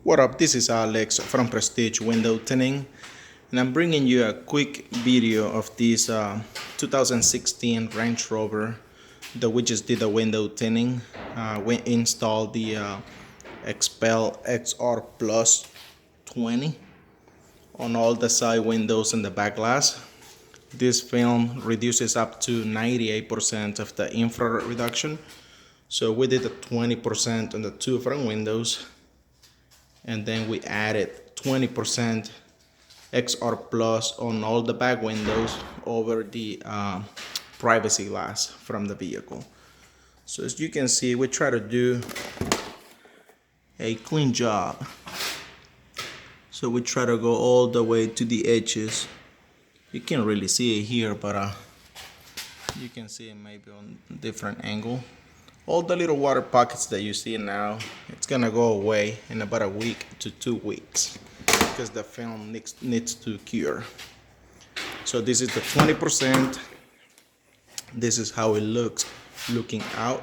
What up, this is Alex from Prestige Window Tinting, and I'm bringing you a quick video of this 2016 Range Rover that we just did the window tinting. We installed the Xpel XR Plus 20 on all the side windows and the back glass. This film reduces up to 98% of the infrared reduction. So we did a 20% on the two front windows, and then we added 20% XR Plus on all the back windows over the privacy glass from the vehicle. So as you can see, we try to do a clean job. So we try to go all the way to the edges. You can't really see it here, but you can see it maybe on a different angle. All the little water pockets that you see now, it's gonna go away in about a week to 2 weeks because the film needs to cure. So this is the 20%. This is how it looks looking out.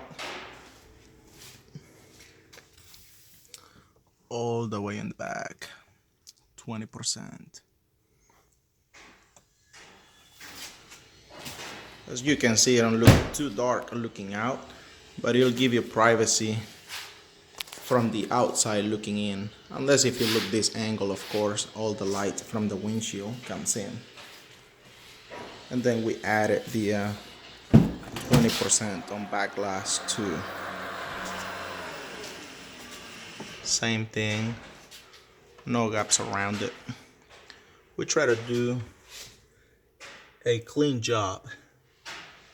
All the way in the back, 20%. As you can see, it don't look too dark looking out, but it'll give you privacy from the outside looking in, unless if you look this angle, of course, all the light from the windshield comes in. And then we added the 20% on back glass too. Same thing, no gaps around it. We try to do a clean job,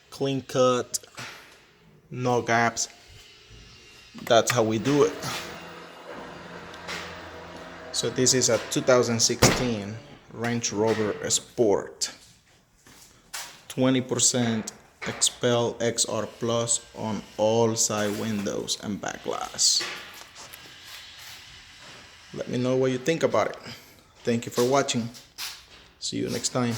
clean cut, no gaps. That's how we do it. So this is a 2016 Range Rover Sport. 20% Xpel XR Plus on all side windows and back glass. Let me know what you think about it. Thank you for watching. See you next time.